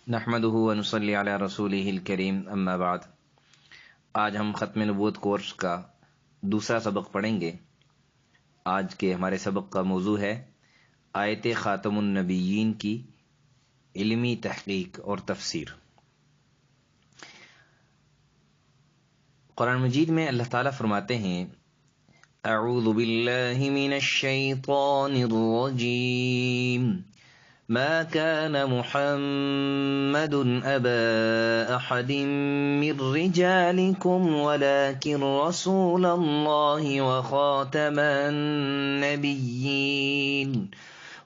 نحمدہ ونصلی علی رسولہ الکریم اما بعد۔ آج ہم ختم نبوت کورس کا دوسرا سبق پڑھیں گے۔ آج کے ہمارے سبق کا موضوع ہے آیت خاتم النبیین کی علمی تحقیق اور تفسیر۔ قرآن مجید میں اللہ تعالیٰ فرماتے ہیں اعوذ باللہ من الشیطان الرجیم ما كان محمد أبا أحد من رجالكم ولكن رسول الله وخاتم النبيين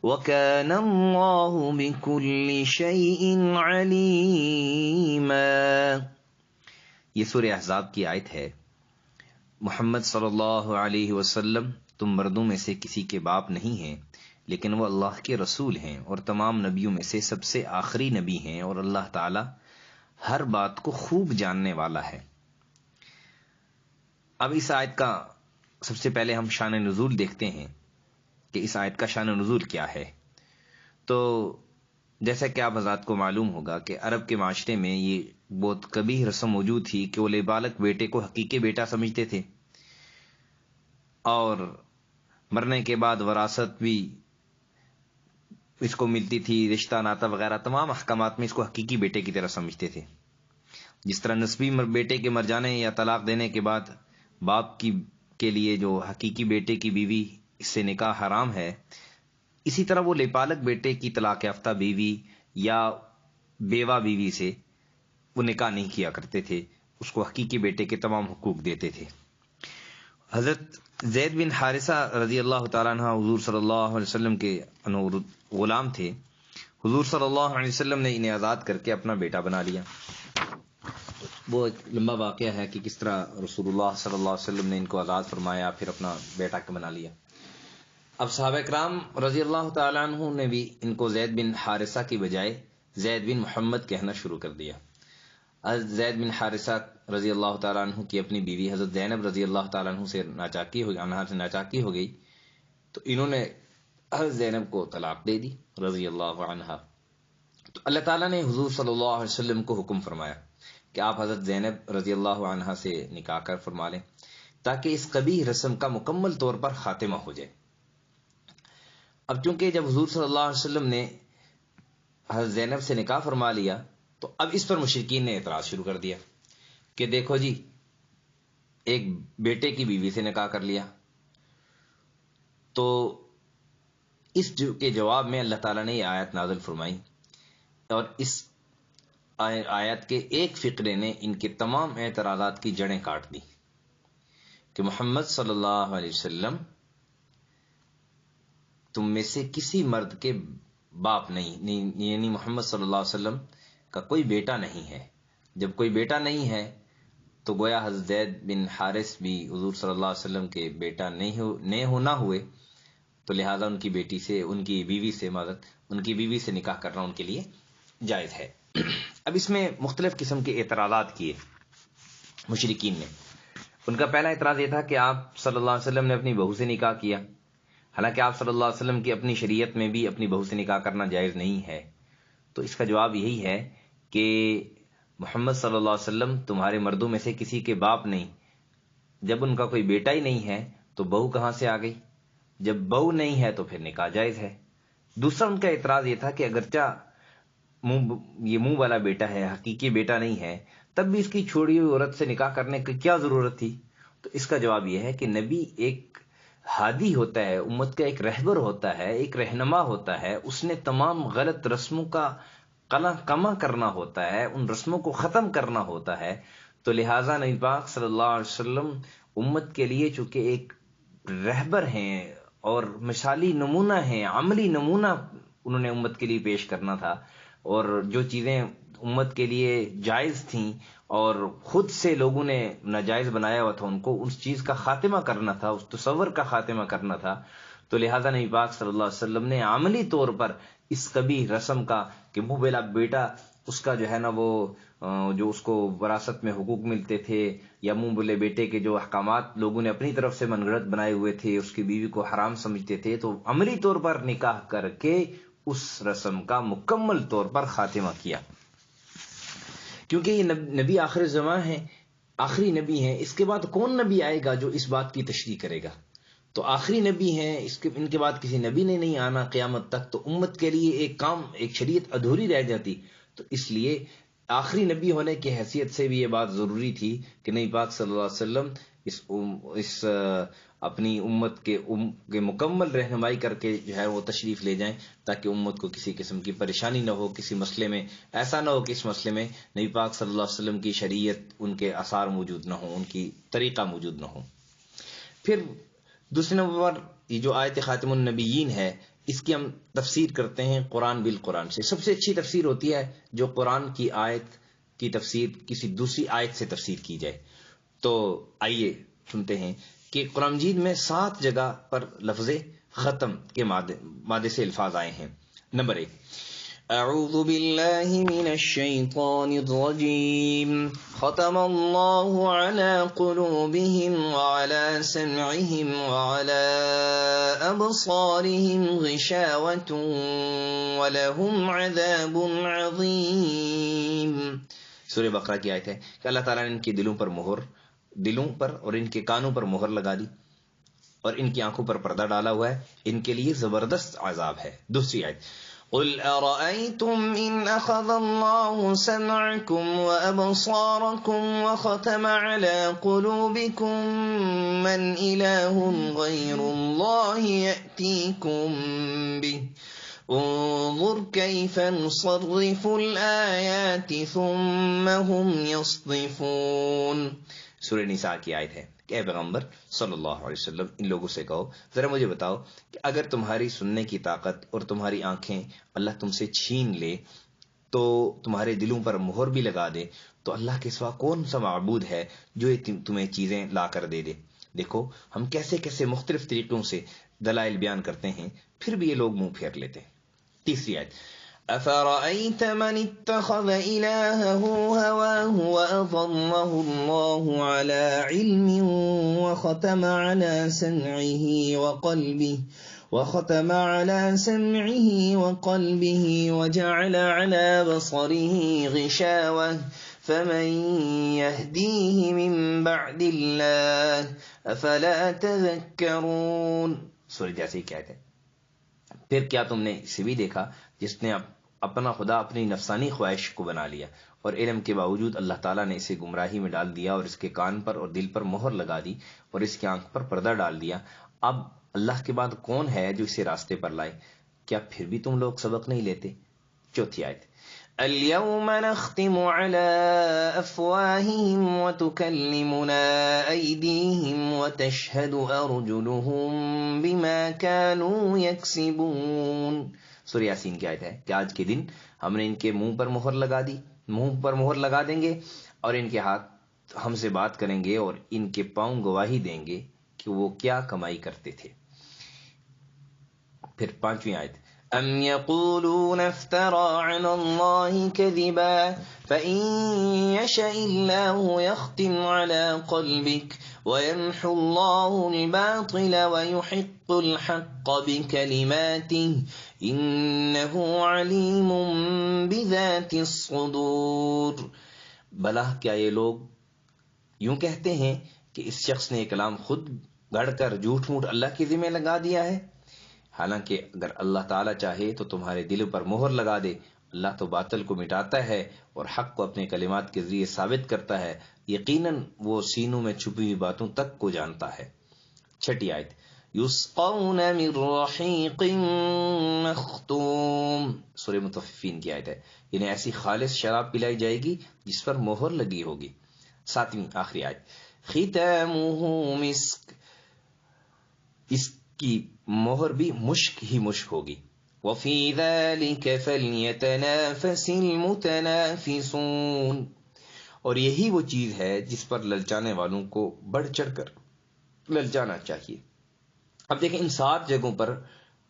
وكان الله بكل شيء عليما۔ یہ سورہ احزاب کی آیت ہے۔ محمد صلی اللہ علیہ وسلم تم مردوں میں سے کسی کے باپ نہیں ہیں، لیکن وہ اللہ کے رسول ہیں اور تمام نبیوں میں سے سب سے آخری نبی ہیں، اور اللہ تعالی ہر بات کو خوب جاننے والا ہے۔ اب اس آیت کا سب سے پہلے ہم شان نزول دیکھتے ہیں کہ اس آیت کا شان نزول کیا ہے۔ تو جیسا کہ آپ حضرات کو معلوم ہوگا کہ عرب کے معاشرے میں یہ بہت قبیح رسم موجود تھی کہ وہ بالغ بیٹے کو حقیقی بیٹا سمجھتے تھے، اور مرنے کے بعد وراثت بھی اس کو ملتی تھی، رشتہ ناتا وغیرہ تمام احکامات میں اس کو حقیقی بیٹے کی طرح سمجھتے تھے۔ جس طرح نسبی بیٹے کے مر جانے یا طلاق دینے کے بعد باپ کے لیے جو حقیقی بیٹے کی بیوی اس سے نکاح حرام ہے، اسی طرح وہ لیپالک بیٹے کی طلاق یافتہ بیوی یا بیوہ بیوی سے وہ نکاح نہیں کیا کرتے تھے، اس کو حقیقی بیٹے کے تمام حقوق دیتے تھے۔ حضرت زید بن حارثہ رضی اللہ تعالیٰ عنہ حضور صلی اللہ علیہ وسلم کے غلام تھے۔ حضور صلی اللہ علیہ وسلم نے انہیں آزاد کر کے اپنا بیٹا بنا لیا۔ وہ ایک لمبا واقعہ ہے کہ کس طرح رسول اللہ صلی اللہ علیہ وسلم نے ان کو آزاد فرمایا، پھر اپنا بیٹا بنا لیا۔ اب صحابہ کرام رضی اللہ تعالیٰ عنہ نے بھی ان کو زید بن حارثہ کی بجائے زید بن محمد کہنا شروع کر دیا۔ زید بن حارثہ رضی اللہ تعالیٰ عنہ کی اپنی بیوی حضرت زینب رضی اللہ تعالیٰ عنہ سے ناچاکی ہو گئی، تو انہوں نے حضرت زینب کو طلاق دے دی رضی اللہ عنہ۔ تو اللہ تعالیٰ نے حضور صلی اللہ علیہ وسلم کو حکم فرمایا کہ آپ حضرت زینب رضی اللہ عنہ سے نکاح کر فرما لیں، تاکہ اس قبیح رسم کا مکمل طور پر خاتمہ ہو جائے۔ اب چونکہ جب حضور صلی اللہ علیہ وسلم نے حضرت زینب سے نکاح فرما لیا، تو اب اس پر مشرکین نے اعتراض شروع کر دیا کہ دیکھو جی، ایک بیٹے کی بیوی سے نکاح کر لیا۔ تو اس کے جواب میں اللہ تعالیٰ نے یہ آیت نازل فرمائی، اور اس آیت کے ایک فقرے نے ان کے تمام اعتراضات کی جڑیں کاٹ دی کہ محمد صلی اللہ علیہ وسلم تم میں سے کسی مرد کے باپ نہیں، یعنی محمد صلی اللہ علیہ وسلم کا کوئی بیٹا نہیں ہے۔ جب کوئی بیٹا نہیں ہے تو گویا حضرت زید بن حارث بھی حضور صلی اللہ علیہ وسلم کے بیٹا نہیں ہونا ہوئے، تو لہذا ان کی بیوی سے نکاح کرنا ان کے لیے جائز ہے۔ اب اس میں مختلف قسم کے اعتراضات کیے مشرکین نے۔ ان کا پہلا اعتراض یہ تھا کہ آپ صلی اللہ علیہ وسلم نے اپنی بہو سے نکاح کیا، حالانکہ آپ صلی اللہ علیہ وسلم کی اپنی شریعت میں بھی اپنی بہو سے نکاح کرنا جائز نہیں ہے۔ تو اس کا جواب یہی ہے کہ محمد صلی اللہ علیہ وسلم تمہارے مردوں میں سے کسی کے باپ نہیں، جب ان کا کوئی بیٹا ہی نہیں ہے تو بہو کہاں سے آ گئی؟ جب بہو نہیں ہے تو پھر نکاح جائز ہے۔ دوسرا ان کا اعتراض یہ تھا کہ اگرچہ یہ منہ والا بیٹا ہے، حقیقی بیٹا نہیں ہے، تب بھی اس کی چھوڑی ہوئی عورت سے نکاح کرنے کی کیا ضرورت تھی؟ تو اس کا جواب یہ ہے کہ نبی ایک ہادی ہوتا ہے، امت کا ایک رہبر ہوتا ہے، ایک رہنما ہوتا ہے، اس نے تمام غلط رسموں کا کما کرنا ہوتا ہے، ان رسموں کو ختم کرنا ہوتا ہے۔ تو لہٰذا نبی پاک صلی اللہ علیہ وسلم امت کے لیے چونکہ ایک رہبر ہیں اور مثالی نمونہ ہیں، عملی نمونہ انہوں نے امت کے لیے پیش کرنا تھا، اور جو چیزیں امت کے لیے جائز تھیں اور خود سے لوگوں نے ناجائز بنایا ہوا تھا، ان کو اس چیز کا خاتمہ کرنا تھا، اس تصور کا خاتمہ کرنا تھا۔ تو لہذا نبی پاک صلی اللہ علیہ وسلم نے عملی طور پر اس قبیح رسم کا کہ منہ والا بیٹا اس کا جو ہے نا وہ جو اس کو وراثت میں حقوق ملتے تھے، یا منہ بولے بیٹے کے جو احکامات لوگوں نے اپنی طرف سے من گھڑت بنائے ہوئے تھے، اس کی بیوی کو حرام سمجھتے تھے، تو عملی طور پر نکاح کر کے اس رسم کا مکمل طور پر خاتمہ کیا۔ کیونکہ یہ نبی آخر زمان ہے، آخری نبی ہیں، اس کے بعد کون نبی آئے گا جو اس بات کی تشریح کرے گا؟ تو آخری نبی ہیں، ان کے بعد کسی نبی نے نہیں آنا قیامت تک، تو امت کے لیے ایک کام، ایک شریعت ادھوری رہ جاتی. تو اس لیے آخری نبی ہونے کی حیثیت سے بھی یہ بات ضروری تھی کہ نبی پاک صلی اللہ علیہ وسلم اس اپنی امت کے مکمل رہنمائی کر کے جو ہے وہ تشریف لے جائیں، تاکہ امت کو کسی قسم کی پریشانی نہ ہو. کسی مسئلے میں ایسا نہ ہو کہ اس مسئلے میں نبی پاک صلی اللہ علیہ وسلم کی شریعت، ان کے آثار موجود نہ ہوں، ان کی طریقہ موجود نہ ہو. پھر دوسرے نمبر پر یہ جو آیت خاتم النبیین ہے، اس کی ہم تفسیر کرتے ہیں قرآن بالقرآن سے. سب سے اچھی تفسیر ہوتی ہے جو قرآن کی آیت کی تفسیر کسی دوسری آیت سے تفسیر کی جائے. تو آئیے سنتے ہیں کہ قرآن مجید میں 7 جگہ پر لفظ ختم کے مادے سے الفاظ آئے ہیں. نمبر 1، اعوذ باللہ من الشیطان الرجیم، ختم اللہ علی قلوبہم وعلی سمعہم وعلی ابصارہم غشاوۃ ولہم عذاب عظیم. سورہ بقرہ کی آیت ہے کہ اللہ تعالیٰ نے ان کے دلوں پر اور ان کے کانوں پر مہر لگا دی اور ان کی آنکھوں پر پردہ ڈالا ہوا ہے، ان کے لیے زبردست عذاب ہے. دوسری آیت، قل ارأيتم ان اخذ الله سمعكم وابصاركم وختم على قلوبكم من اله غير الله يأتيكم به انظر كيف نصرف الآيات ثم هم يصدفون. سورہ نساء کی آیت ہے کہ اے پیغمبر صلی اللہ علیہ وسلم، ان لوگوں سے کہو ذرا مجھے بتاؤ کہ اگر تمہاری سننے کی طاقت اور تمہاری آنکھیں اللہ تم سے چھین لے تو تمہارے دلوں پر مہر بھی لگا دے، تو اللہ کے سوا کون سا معبود ہے جو تمہیں چیزیں لا کر دے دے؟ دیکھو ہم کیسے کیسے مختلف طریقوں سے دلائل بیان کرتے ہیں، پھر بھی یہ لوگ منہ پھیر لیتے ہیں. تیسری آیت، أفرأيت من اتخذ إلهه هواه وأضله الله على علم وختم على سمعه وقلبه وجعل على بصره غشاوة فمن يهديه من بعد الله أفلا تذكرون. سورہ جیسے کیا ہے، پھر کیا تم نے اسے بھی دیکھا جس نے اپنا خدا اپنی نفسانی خواہش کو بنا لیا، اور علم کے باوجود اللہ تعالیٰ نے اسے گمراہی میں ڈال دیا اور اس کے کان پر اور دل پر مہر لگا دی اور اس کی آنکھ پر پردہ ڈال دیا. اب اللہ کے بعد کون ہے جو اسے راستے پر لائے؟ کیا پھر بھی تم لوگ سبق نہیں لیتے؟ چوتھی آیت، اليوم نختم على افواههم وتكلمنا ايديهم وتشهد ارجلهم بما كانوا يكسبون. سورہ یاسین کی آیت ہے کہ آج کے دن ہم نے ان کے منہ پر مہر لگا دیں گے اور ان کے ہاتھ ہم سے بات کریں گے اور ان کے پاؤں گواہی دیں گے کہ وہ کیا کمائی کرتے تھے. پھر پانچویں آیت، ام یقولون افترى على الله كذبا فإن يشاء الله يختم على قلبك ويمحو الله الباطل ويحق الحق بكلماته إنه عليم بذات الصدور. بھلا کیا یہ لوگ یوں کہتے ہیں کہ اس شخص نے یہ کلام خود گھڑ کر جھوٹ موٹ اللہ کے ذمہ لگا دیا ہے؟ حالانکہ اگر اللہ تعالیٰ چاہے تو تمہارے دلوں پر مہر لگا دے. اللہ تو باطل کو مٹاتا ہے اور حق کو اپنے کلمات کے ذریعے ثابت کرتا ہے. یقیناً وہ سینوں میں چھپی ہوئی باتوں تک کو جانتا ہے. چھٹی آیت، یسقون من رحیق مختوم. سورہ مطففین کی آیت ہے، انہیں ایسی خالص شراب پلائی جائے گی جس پر مہر لگی ہوگی. ساتویں آخری آیت، ختامہ مسک، اس کی مہر بھی مشک ہی مشک ہوگی. وفی ذلک فلیتنافس المتنافسون، اور یہی وہ چیز ہے جس پر للچانے والوں کو بڑھ چڑھ کر للچانا چاہیے. اب دیکھیں ان 7 جگہوں پر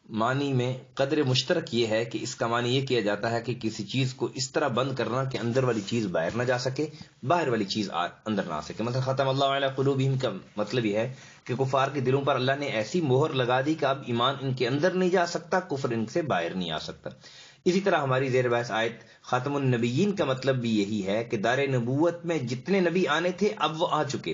معنی میں قدر مشترک یہ ہے کہ اس کا معنی یہ کیا جاتا ہے کہ کسی چیز کو اس طرح بند کرنا کہ اندر والی چیز باہر نہ جا سکے، باہر والی چیز اندر نہ آ سکے. مثلا ختم اللہ علی قلوبہم کا مطلب یہ ہے کہ کفار کے دلوں پر اللہ نے ایسی مہر لگا دی کہ اب ایمان ان کے اندر نہیں جا سکتا، کفر ان سے باہر نہیں آ سکتا. اسی طرح ہماری زیر بحث آیت خاتم النبیین کا مطلب بھی یہی ہے کہ دار نبوت میں جتنے نبی آنے تھے اب وہ آ چکے،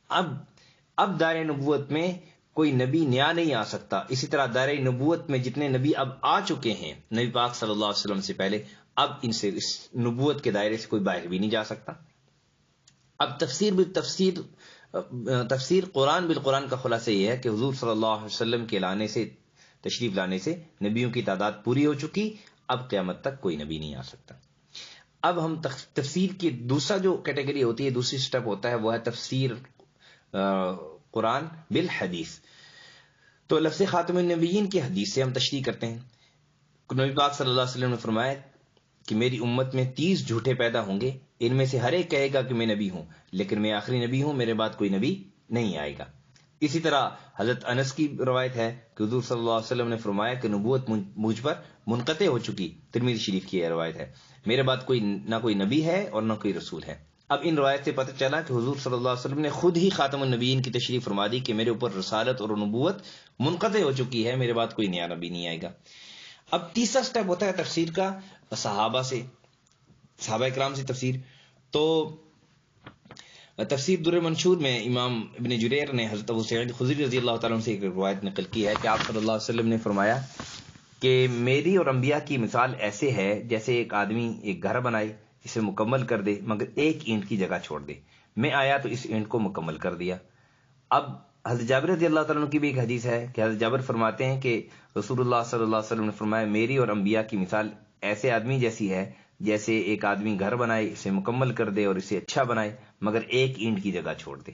اب دار نبوت میں کوئی نبی نیا نہیں آ سکتا. اسی طرح دار نبوت میں جتنے نبی اب آ چکے ہیں نبی پاک صلی اللہ علیہ وسلم سے پہلے، اب ان سے اس نبوت کے دائرے سے کوئی باہر بھی نہیں جا سکتا. اب تفسیر قرآن بالقرآن کا خلاصہ یہ ہے کہ حضور صلی اللہ علیہ وسلم کے تشریف لانے سے نبیوں کی تعداد پوری ہو چکی، اب قیامت تک کوئی نبی نہیں آ سکتا. اب ہم تفسیر کی دوسرا جو کیٹیگری ہوتی ہے، دوسری سٹیپ ہوتا ہے، وہ ہے تفسیر قرآن بالحدیث. تو لفظ خاتم النبیین کی حدیث سے ہم تشریح کرتے ہیں. نبی پاک صلی اللہ علیہ وسلم نے فرمایا کہ میری امت میں 30 جھوٹے پیدا ہوں گے، ان میں سے ہر ایک کہے گا کہ میں نبی ہوں، لیکن میں آخری نبی ہوں، میرے بعد کوئی نبی نہیں آئے گا. اسی طرح حضرت انس کی روایت ہے کہ حضور صلی اللہ علیہ وسلم نے فرمایا کہ نبوت مجھ پر منقطع ہو چکی. ترمذی شریف کی یہ روایت ہے. میرے بعد نہ کوئی نبی ہے اور نہ کوئی رسول ہے. اب ان روایت سے پتہ چلا کہ حضور صلی اللہ علیہ وسلم نے خود ہی خاتم النبیین کی تشریح فرما دی کہ میرے اوپر رسالت اور نبوت منقطع ہو چکی ہے، میرے بعد کوئی نیا نبی نہیں آئے گا. اب تیسرا سٹیپ ہوتا ہے تفسیر کا صحابہ اکرام سے تفسیر. تو تفسیر در منشور میں امام ابن جریر نے حضرت ابو سعید خدری رضی اللہ تعالیٰ عنہ سے ایک روایت نقل کی ہے کہ آپ صلی اللہ علیہ وسلم نے فرمایا کہ میری اور انبیاء کی مثال ایسے ہے جیسے ایک آدمی ایک گھر بنائے، اسے مکمل کر دے مگر ایک اینٹ کی جگہ چھوڑ دے. میں آیا تو اس اینٹ کو مکمل کر دیا. اب حضرت جابر رضی اللہ تعالیٰ عنہ کی بھی ایک حدیث ہے کہ حضرت جابر فرماتے ہیں کہ رسول اللہ صلی اللہ علیہ وسلم نے فرمایا میری اور انبیاء کی مثال ایسے آدمی جیسی ہے جیسے ایک آدمی گھر بنائے، اسے مکمل کر دے اور اسے اچھا بنائے مگر ایک اینٹ کی جگہ چھوڑ دے.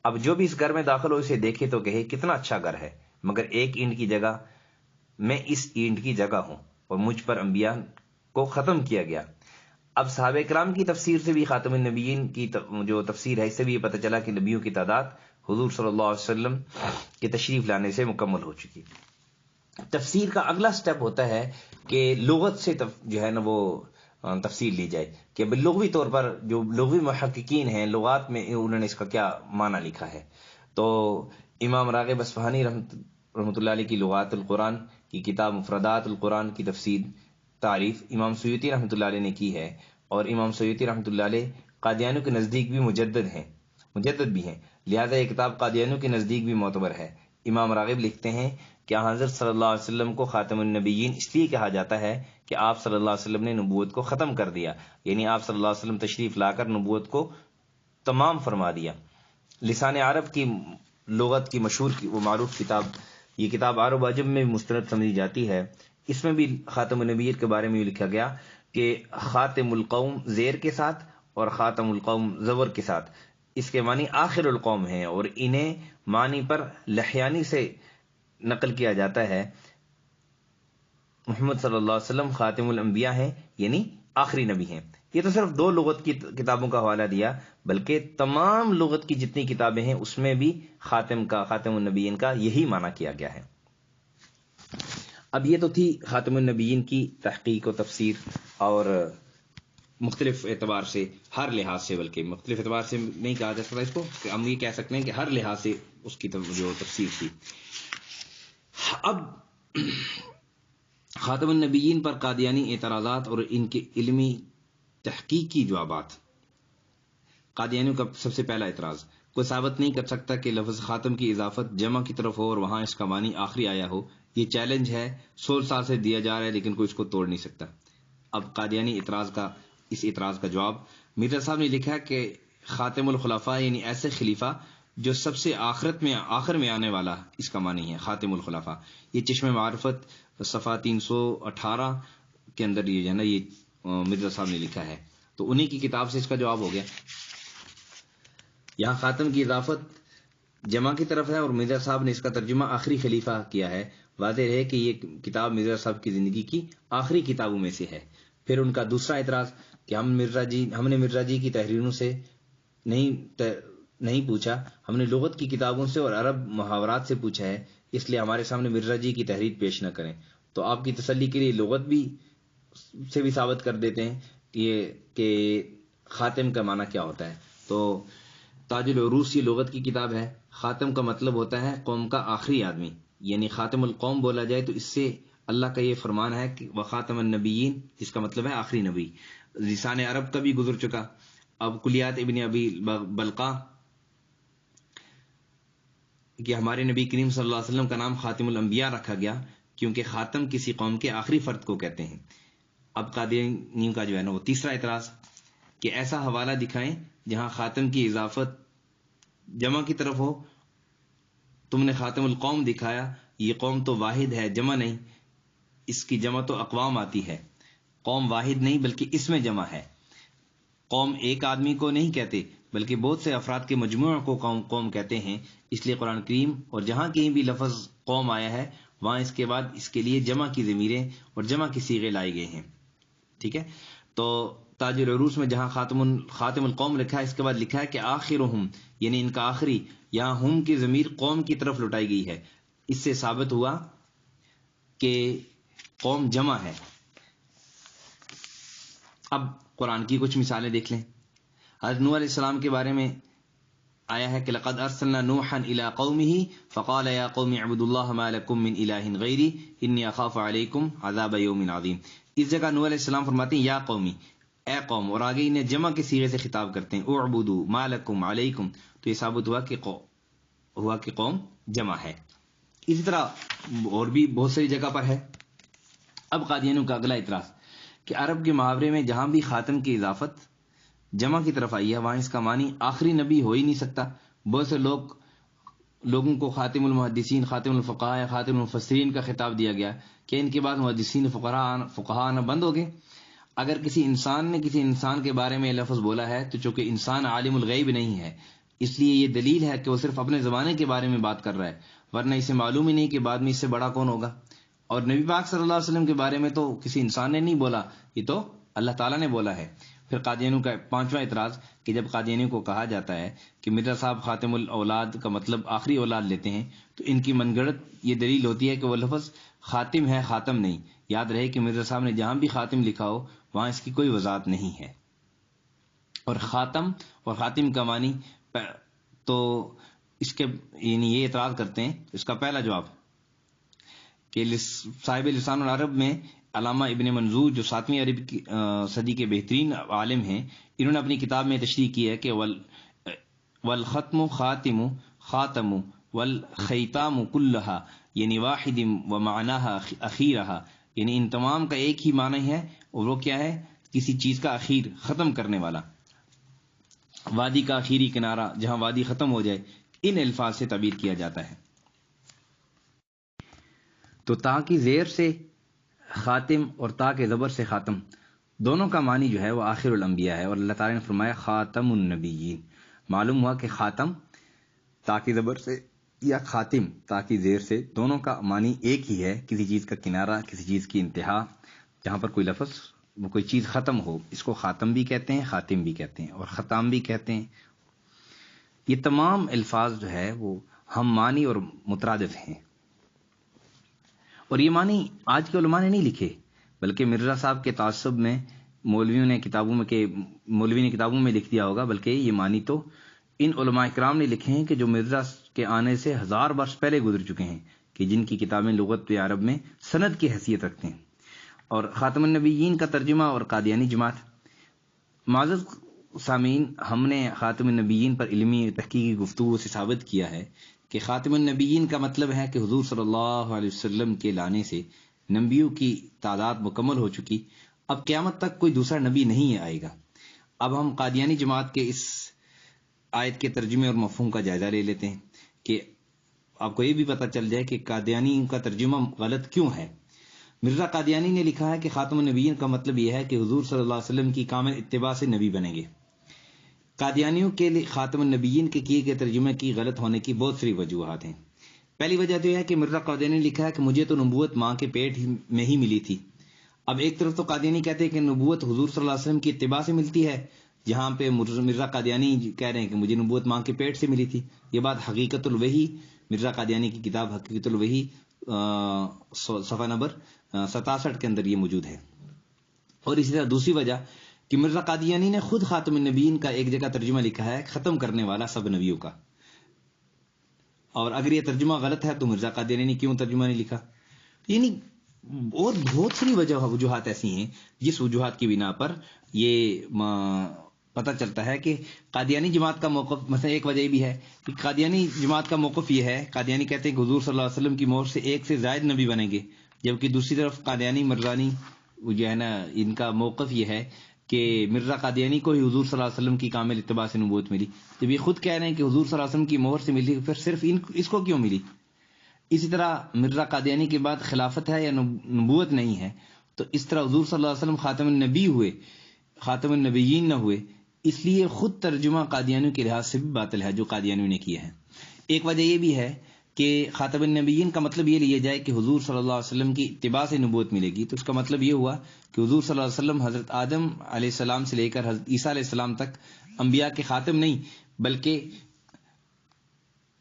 اب جو بھی اس گھر میں داخل ہو اسے دیکھے تو کہے کتنا اچھا گھر ہے، مگر ایک اینٹ کی جگہ میں اس اینٹ کی جگہ ہوں اور مجھ پر انبیاء کو ختم کیا گیا. اب صحابہ کرام کی تفسیر سے بھی خاتم النبیین کی جو تفسیر ہے اس سے بھی یہ پتہ چلا کہ نبیوں کی تعداد حضور صلی اللہ علیہ وسلم کے تشریف لانے سے مکمل ہو چکی. تفسیر کا اگلا سٹیپ ہوتا ہے کہ لغت سے جو ہے نا وہ تفسیر لی جائے کہ لغوی طور پر جو لغوی محققین ہیں لغات میں انہوں نے اس کا کیا معنی لکھا ہے. تو امام راغب اصفہانی رحمۃ اللہ علیہ کی لغات القرآن کی کتاب مفردات القرآن کی تفسیر تعریف امام سیوطی رحمۃ اللہ علیہ نے کی ہے، اور امام سیوطی رحمۃ اللہ علیہ قادیانیوں کے نزدیک بھی مجدد بھی ہیں، لہذا یہ کتاب قادیانیوں کے نزدیک بھی معتبر ہے. امام راغب لکھتے ہیں کہ حضرت صلی اللہ علیہ وسلم کو خاتم النبیین اس لیے کہا جاتا ہے کہ آپ صلی اللہ علیہ وسلم نے نبوت کو ختم کر دیا، یعنی آپ صلی اللہ علیہ وسلم تشریف لا کر نبوت کو تمام فرما دیا. لسان عرب کی لغت کی مشہور وہ معروف کتاب، یہ کتاب عرب و عجم میں مستند سمجھی جاتی ہے. اس میں بھی خاتم النبیین کے بارے میں یہ لکھا گیا کہ خاتم القوم زیر کے ساتھ اور خاتم القوم زبر کے ساتھ، اس کے معنی آخر القوم ہیں، اور انہیں معنی پر لحیانی سے نقل کیا جاتا ہے محمد صلی اللہ علیہ وسلم خاتم الانبیاء ہیں، یعنی آخری نبی ہیں. یہ تو صرف 2 لغت کی کتابوں کا حوالہ دیا، بلکہ تمام لغت کی جتنی کتابیں ہیں اس میں بھی خاتم النبیین کا یہی معنی کیا گیا ہے. اب یہ تو تھی خاتم النبیین کی تحقیق و تفسیر، اور مختلف اعتبار سے ہر لحاظ سے، بلکہ مختلف اعتبار سے نہیں کہا جا سکتا اس کو، ہم یہ کہہ سکتے ہیں کہ ہر لحاظ سے اس کی جو تفسیر تھی. اب خاتم النبیین پر قادیانی اعتراضات اور ان کے علمی تحقیقی جوابات. قادیانیوں کا سب سے پہلا اعتراض، کوئی ثابت نہیں کر سکتا کہ لفظ خاتم کی اضافت جمع کی طرف ہو اور وہاں اس کا معنی آخری آیا ہو. یہ چیلنج ہے، 16 سال سے دیا جا رہا ہے لیکن کوئی اس کو توڑ نہیں سکتا. اب قادیانی اس اعتراض کا جواب مرزا صاحب نے لکھا کہ خاتم الخلفاء یعنی ایسے خلیفہ جو سب سے آخر میں آنے والا، اس کا معنی ہے خاتم الخلفاء. یہ چشم معرفت صفحہ 318 کے اندر یہ ہے نا، یہ مرزا صاحب نے لکھا ہے، تو انہی کی کتاب سے اس کا جواب ہو گیا. یہاں خاتم کی اضافت جمع کی طرف ہے اور مرزا صاحب نے اس کا ترجمہ آخری خلیفہ کیا ہے. واضح ہے کہ یہ کتاب مرزا صاحب کی زندگی کی آخری کتابوں میں سے ہے. پھر ان کا دوسرا اعتراض کہ ہم نے مرزا جی کی تحریروں سے نہیں پوچھا، ہم نے لغت کی کتابوں سے اور عرب محاورات سے پوچھا ہے، اس لیے ہمارے سامنے مرزا جی کی تحریر پیش نہ کریں. تو آپ کی تسلی کے لیے لغت سے بھی ثابت کر دیتے ہیں کہ خاتم کا معنی کیا ہوتا ہے. تو تاج العروس یہ لغت کی کتاب ہے. خاتم کا مطلب ہوتا ہے قوم کا آخری آدمی، یعنی خاتم القوم بولا جائے تو اس سے اللہ کا یہ فرمان ہے کہ وخاتم النبیین، جس کا مطلب ہے آخری نبی. لسان عرب کا بھی گزر چکا. اب کلیات ابن ابی بلقا کہ ہمارے نبی کریم صلی اللہ علیہ وسلم کا نام خاتم الانبیاء رکھا گیا کیونکہ خاتم کسی قوم کے آخری فرد کو کہتے ہیں. اب قادیانیوں کا جو ہے نا وہ تیسرا اعتراض کہ ایسا حوالہ دکھائیں جہاں خاتم کی اضافت جمع کی طرف ہو. تم نے خاتم القوم دکھایا، یہ قوم تو واحد ہے، جمع نہیں. اس کی جمع تو اقوام آتی ہے، قوم واحد نہیں بلکہ اس میں جمع ہے. قوم ایک آدمی کو نہیں کہتے بلکہ بہت سے افراد کے مجموعہ کو قوم کہتے ہیں. اس لیے قرآن کریم اور جہاں کہیں بھی لفظ قوم آیا ہے وہاں اس کے بعد اس کے لیے جمع کی ضمیریں اور جمع کی صیغے لائے گئے ہیں. ٹھیک ہے، تو تاج العروس میں جہاں خاتم القوم لکھا ہے، اس کے بعد لکھا ہے کہ آخرہم، یعنی ان کا آخری. یہاں ہم کی ضمیر قوم کی طرف لوٹائی گئی ہے. اس سے ثابت ہوا کہ قوم جمع ہے. اب قرآن کی کچھ مثالیں دیکھ لیں. حضرت نوح علیہ السلام کے بارے میں آیا ہے کہ لقد ارسلنا نوحا الى قومه فقال يا قوم اعبدوا الله ما لكم من اله غيري اني اخاف عليكم عذاب يوم عظيم. اس جگہ نوح علیہ السلام فرماتے ہیں یا قومی، اے قوم، اور آگے انہیں جمع کے صیغے سے خطاب کرتے ہیں اعبدوا ما لكم علیکم. تو یہ ثابت ہوا کہ قوم جمع ہے. اسی طرح اور بھی بہت ساری جگہ پر ہے. اب قادیانیوں کا اگلا اعتراض کہ عرب کے محاورے میں جہاں بھی خاتم کی اضافت جمع کی طرف آئی ہے وہاں اس کا معنی آخری نبی ہو ہی نہیں سکتا. بہت سے لوگوں کو خاتم المحدثین، خاتم الفقہاء یا خاتم المفسرین کا خطاب دیا گیا کہ ان کے بعد محدثین فقہاء آنا بند ہو گئے. اگر کسی انسان نے کسی انسان کے بارے میں یہ لفظ بولا ہے تو چونکہ انسان عالم الغیب نہیں ہے، اس لیے یہ دلیل ہے کہ وہ صرف اپنے زمانے کے بارے میں بات کر رہا ہے، ورنہ اسے معلوم ہی نہیں کہ بعد میں اس سے بڑا کون ہوگا. اور نبی پاک صلی اللہ علیہ وسلم کے بارے میں تو کسی انسان نے نہیں بولا، یہ تو اللہ تعالیٰ نے بولا ہے. پھر قادیانیوں کا پانچواں اعتراض کہ جب قادیانیوں کو کہا جاتا ہے کہ مرزا صاحب خاتم الاولاد کا مطلب آخری اولاد لیتے ہیں تو ان کی من گھڑت یہ دلیل ہوتی ہے کہ وہ لفظ خاتم ہے، خاتم نہیں. یاد رہے کہ مرزا صاحب نے جہاں بھی خاتم لکھا ہو وہاں اس کی کوئی وضاحت نہیں ہے. اور خاتم اور خاتم کا معنی تو اس کے یعنی یہ اعتراض کرتے ہیں. اس کا پہلا جواب کہ صاحب لسان العرب میں علامہ ابن منظور جو 7ویں عربی صدی کے بہترین عالم ہیں، انہوں نے اپنی کتاب میں تشریح کی ہے کہ والختم خاتم خاتم والخیتام کلہا یعنی واحد و معناہا اخیرہا، یعنی ان تمام کا ایک ہی معنی ہے اور وہ کیا ہے؟ کسی چیز کا اخیر، ختم کرنے والا. وادی کا اخیری کنارہ جہاں وادی ختم ہو جائے، ان الفاظ سے تعبیر کیا جاتا ہے. تو تا کی زیر سے خاتم اور تا کے زبر سے خاتم، دونوں کا معنی جو ہے وہ آخر الانبیاء ہے. اور اللہ تعالیٰ نے فرمایا خاتم النبیین. معلوم ہوا کہ خاتم تا کی زبر سے یا خاتم تا کی زیر سے، دونوں کا معنی ایک ہی ہے، کسی چیز کا کنارہ، کسی چیز کی انتہا، جہاں پر کوئی لفظ وہ کوئی چیز ختم ہو، اس کو خاتم بھی کہتے ہیں، خاتم بھی کہتے ہیں اور ختام بھی کہتے ہیں. یہ تمام الفاظ جو ہے وہ ہم معنی اور مترادف ہیں. اور یہ معنی آج کے علماء نے نہیں لکھے بلکہ مرزا صاحب کے تعصب میں مولوی نے کتابوں میں لکھ دیا ہوگا، بلکہ یہ معنی تو ان علماء اکرام نے لکھے ہیں کہ جو مرزا کے آنے سے 1000 برس پہلے گزر چکے ہیں، کہ جن کی کتابیں لغت عرب میں سند کی حیثیت رکھتے ہیں. اور خاتم النبیین کا ترجمہ اور قادیانی جماعت. معزز سامعین، ہم نے خاتم النبیین پر علمی تحقیقی گفتگو سے ثابت کیا ہے کہ خاتم النبیین کا مطلب ہے کہ حضور صلی اللہ علیہ وسلم کے لانے سے نبیوں کی تعداد مکمل ہو چکی، اب قیامت تک کوئی دوسرا نبی نہیں آئے گا. اب ہم قادیانی جماعت کے اس آیت کے ترجمے اور مفہوم کا جائزہ لے لیتے ہیں کہ آپ کو یہ بھی پتہ چل جائے کہ قادیانی کا ترجمہ غلط کیوں ہے. مرزا قادیانی نے لکھا ہے کہ خاتم النبیین کا مطلب یہ ہے کہ حضور صلی اللہ علیہ وسلم کی کامل اتباع سے نبی بنیں گے. قادیانیوں کے لیے خاتم النبیین کے کیے گئے ترجمے کی غلط ہونے کی بہت سی وجوہات ہیں. پہلی وجہ تو یہ ہے کہ مرزا قادیانی نے لکھا ہے کہ مجھے تو نبوت ماں کے پیٹ میں ہی ملی تھی. اب ایک طرف تو قادیانی کہتے ہیں کہ نبوت حضور صلی اللہ علیہ وسلم کی اتباع سے ملتی ہے، جہاں پہ مرزا قادیانی کہہ رہے ہیں کہ مجھے نبوت ماں کے پیٹ سے ملی تھی. یہ بات حقیقت الوحی، مرزا قادیانی کی کتاب حقیقت الوحی صفحہ نمبر 67 کے اندر یہ موجود ہے. اور اسی طرح دوسری وجہ کہ مرزا قادیانی نے خود خاتم النبیین کا ایک جگہ ترجمہ لکھا ہے ختم کرنے والا سب نبیوں کا. اور اگر یہ ترجمہ غلط ہے تو مرزا قادیانی نے کیوں ترجمہ نہیں لکھا؟ یعنی اور بہت ساری وجوہات ایسی ہیں جس وجوہات کی بنا پر یہ پتہ چلتا ہے کہ قادیانی جماعت کا موقف، مثلا ایک وجہ بھی ہے کہ قادیانی جماعت کا موقف یہ ہے، قادیانی کہتے ہیں کہ حضور صلی اللہ علیہ وسلم کی مہر سے ایک سے زائد نبی بنیں گے، جبکہ دوسری طرف قادیانی مرزانی جو ہے نا ان کا موقف یہ ہے کہ مرزا قادیانی کو ہی حضور صلی اللہ علیہ وسلم کی کامل اتباع سے نبوت ملی. جب یہ خود کہہ رہے ہیں کہ حضور صلی اللہ علیہ وسلم کی مہر سے ملی، پھر صرف اس کو کیوں ملی؟ اسی طرح مرزا قادیانی کے بعد خلافت ہے یا نبوت نہیں ہے، تو اس طرح حضور صلی اللہ علیہ وسلم خاتم النبی ہوئے، خاتم النبیین نہ ہوئے، اس لیے خود ترجمہ قادیانیوں کے لحاظ سے بھی باطل ہے جو قادیانیوں نے کیا ہے. ایک وجہ یہ بھی ہے کہ خاتم النبیین کا مطلب یہ لیا جائے کہ حضور صلی اللہ علیہ وسلم کی اتباع سے نبوت ملے گی، تو اس کا مطلب یہ ہوا کہ حضور صلی اللہ علیہ وسلم حضرت آدم علیہ السلام سے لے کر حضرت عیسیٰ علیہ السلام تک انبیاء کے خاتم نہیں، بلکہ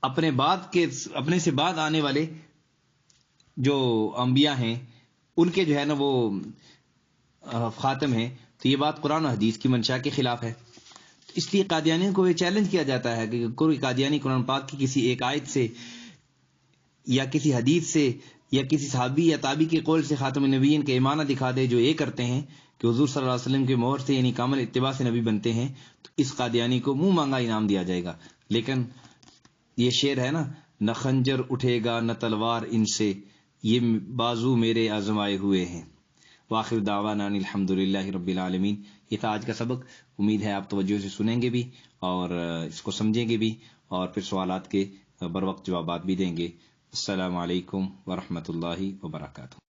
اپنے سے بعد آنے والے جو انبیاء ہیں ان کے جو ہے نا وہ خاتم ہیں. تو یہ بات قرآن و حدیث کی منشا کے خلاف ہے. اس لیے قادیانیوں کو یہ چیلنج کیا جاتا ہے کہ کوئی قادیانی قرآن پاک کی کسی ایک آیت سے یا کسی حدیث سے یا کسی صحابی یا تابعی کے قول سے خاتم النبیین کا ایمانہ دکھا دے، جو یہ کرتے ہیں کہ حضور صلی اللہ علیہ وسلم کے مہر سے یعنی کامل اتباع سے نبی بنتے ہیں، تو اس قادیانی کو منہ مانگا انعام دیا جائے گا. لیکن یہ شعر ہے نا، نہ خنجر اٹھے گا نہ تلوار ان سے، یہ بازو میرے آزمائے ہوئے ہیں. واخر دعوانا الحمدللہ رب العالمین. یہ تھا آج کا سبق. امید ہے آپ توجہ سے سنیں گے بھی اور اس کو سمجھیں گے بھی، اور پھر سوالات کے بر وقت جوابات بھی دیں گے. السلام علیکم ورحمۃ اللہ وبرکاتہ.